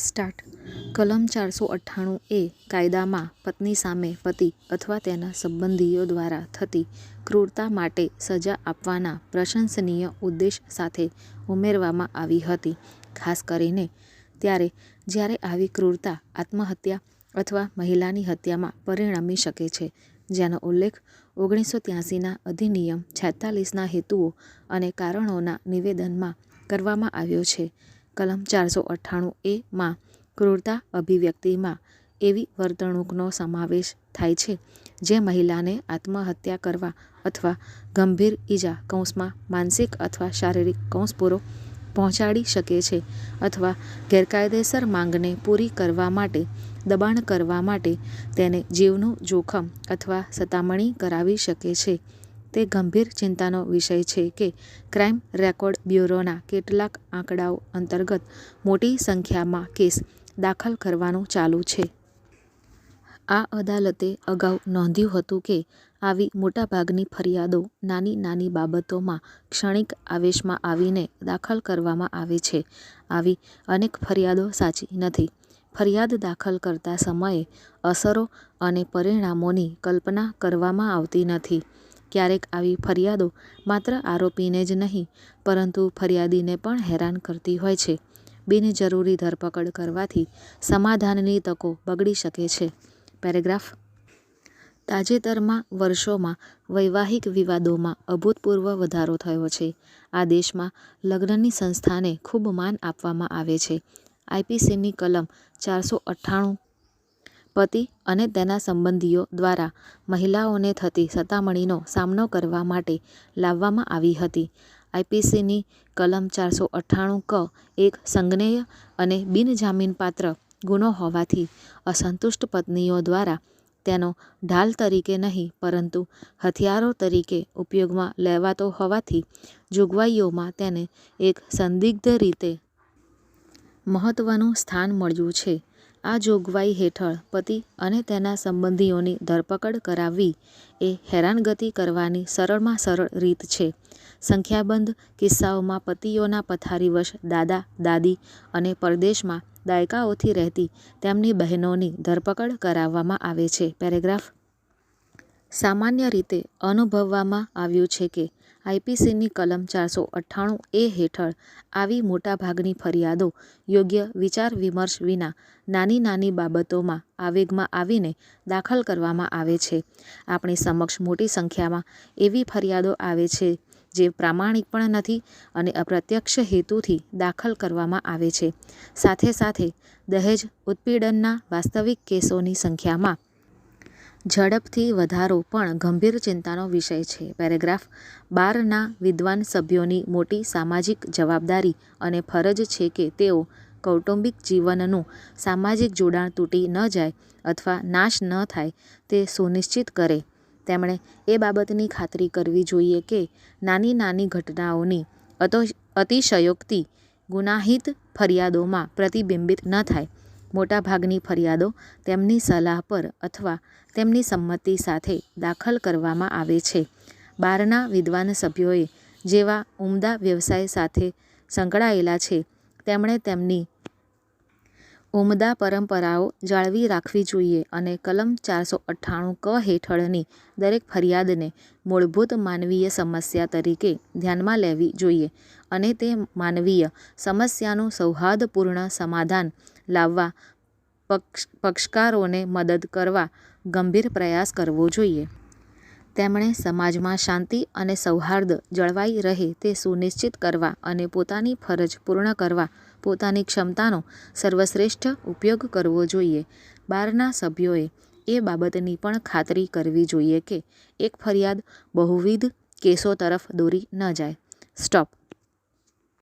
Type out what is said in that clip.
Start. કલમ 498 એ કાયદામાં પત્ની સામે પતિ અથવા તેના સંબંધીઓ દ્વારા થતી ક્રૂરતા માટે સજા આપવાના પ્રશંસનીય ઉદ્દેશ સાથે ઉમેરવામાં આવી હતી, ખાસ કરીને ત્યારે જ્યારે આવી ક્રૂરતા આત્મહત્યા અથવા મહિલાની હત્યામાં પરિણમી શકે છે, જેનો ઉલ્લેખ 1983ના અધિનિયમ 46ના હેતુઓ અને કારણોના નિવેદનમાં કરવામાં આવ્યો છે. કલમ 498 એ માં ક્રૂરતા અભિવ્યક્તિમાં એવી વર્તણૂકનો સમાવેશ થાય છે જે મહિલાને આત્મહત્યા કરવા અથવા ગંભીર ઈજા માનસિક અથવા શારીરિક પહોંચાડી શકે છે અથવા ગેરકાયદેસર માંગને પૂરી કરવા માટે દબાણ કરવા માટે તેને જીવનું જોખમ અથવા સતામણી કરાવી શકે છે. તે ગંભીર ચિંતાનો વિષય છે કે ક્રાઇમ રેકોર્ડ બ્યુરોના કેટલાક આંકડાઓ અંતર્ગત મોટી સંખ્યામાં કેસ દાખલ કરવાનું ચાલુ છે. આ અદાલતે અગાઉ નોંધ્યું હતું કે આવી મોટાભાગની ફરિયાદો નાની બાબતોમાં ક્ષણિક આવેશમાં આવીને દાખલ કરવામાં આવે છે. આવી અનેક ફરિયાદો સાચી નથી. ફરિયાદ દાખલ કરતા સમયે અસરો અને પરિણામોની કલ્પના કરવામાં આવતી નથી. ક્યારેક આવી ફરિયાદો માત્ર આરોપીને જ નહીં, પરંતુ ફરિયાદીને પણ હેરાન કરતી હોય છે. બિનજરૂરી ધરપકડ કરવાથી સમાધાનની તકો બગડી શકે છે. પેરેગ્રાફ. તાજેતરમાં વર્ષોમાં વૈવાહિક વિવાદોમાં અભૂતપૂર્વ વધારો થયો છે. આ દેશમાં લગ્નની સંસ્થાને ખૂબ માન આપવામાં આવે છે. આઈપીસીની કલમ 498 પતિ અને તેના સંબંધીઓ દ્વારા મહિલાઓને થતી સતામણીનો સામનો કરવા માટે લાવવામાં આવી હતી. આઈપીસીની કલમ 498 ક એક સંજ્ઞેય અને બિનજામીનપાત્ર ગુનો હોવાથી અસંતુષ્ટ પત્નીઓ દ્વારા તેનો ઢાલ તરીકે નહીં, પરંતુ હથિયારો તરીકે ઉપયોગમાં લેવાતો હોવાથી જોગવાઈઓમાં તેને એક સંદિગ્ધ રીતે મહત્વનું સ્થાન મળ્યું છે. આ જોગવાઈ હેઠળ પતિ અને તેના સંબંધીઓની ધરપકડ કરાવવી એ હેરાનગતિ કરવાની સરળમાં સરળ રીત છે. સંખ્યાબંધ કિસ્સાઓમાં પતિઓના પથારીવશ દાદા-દાદી અને પરદેશમાં દાયકાઓથી રહેતી તેમની બહેનોની ધરપકડ કરાવવામાં આવે છે. પેરેગ્રાફ. સામાન્ય રીતે અનુભવવામાં આવ્યું છે કે આઈપીસીની કલમ 498 એ હેઠળ આવી મોટાભાગની ફરિયાદો યોગ્ય વિચાર-વિમર્શ વિના નાની બાબતોમાં આવેગમાં આવીને દાખલ કરવામાં આવે છે. આપણી સમક્ષ મોટી સંખ્યામાં એવી ફરિયાદો આવે છે જે પ્રામાણિક પણ નથી અને અપ્રત્યક્ષ હેતુથી દાખલ કરવામાં આવે છે. સાથે સાથે દહેજ ઉત્પીડનના વાસ્તવિક કેસોની સંખ્યામાં ઝડપથી વધારો પણ ગંભીર ચિંતાનો વિષય છે. પેરેગ્રાફ. બારના વિદ્વાન સભ્યોની મોટી સામાજિક જવાબદારી અને ફરજ છે કે તેઓ કૌટુંબિક જીવનનું સામાજિક જોડાણ તૂટી ન જાય અથવા નાશ ન થાય તે સુનિશ્ચિત કરે. તેમણે એ બાબતની ખાતરી કરવી જોઈએ કે નાની ઘટનાઓની અતિશયોક્તિ ગુનાહિત ફરિયાદોમાં પ્રતિબિંબિત ન થાય. મોટાભાગની ફરિયાદો તેમની સલાહ પર અથવા તેમની સંમતિ સાથે દાખલ કરવામાં આવે છે. બારના વિદ્વાન સભ્યોએ જેવા ઉમદા વ્યવસાય સાથે સંકળાયેલા છે, તેમણે તેમની ઉમદા પરંપરાઓ જાળવી રાખવી જોઈએ અને કલમ 498 ક હેઠળની દરેક ફરિયાદને મૂળભૂત માનવીય સમસ્યા તરીકે ધ્યાનમાં લેવી જોઈએ અને તે માનવીય સમસ્યાનું સૌહાર્દપૂર્ણ સમાધાન લાવવા પક્ષકારોને મદદ કરવા ગંભીર પ્રયાસ કરવો જોઈએ. તેમણે સમાજમાં શાંતિ અને સૌહાર્દ જળવાઈ રહે તે સુનિશ્ચિત કરવા અને પોતાની ફરજ પૂર્ણ કરવા પોતાની ક્ષમતાનો સર્વશ્રેષ્ઠ ઉપયોગ કરવો જોઈએ. બારના સભ્યોએ એ બાબતની પણ ખાતરી કરવી જોઈએ કે એક ફરિયાદ બહુવિધ કેસો તરફ દોરી ન જાય. સ્ટોપ.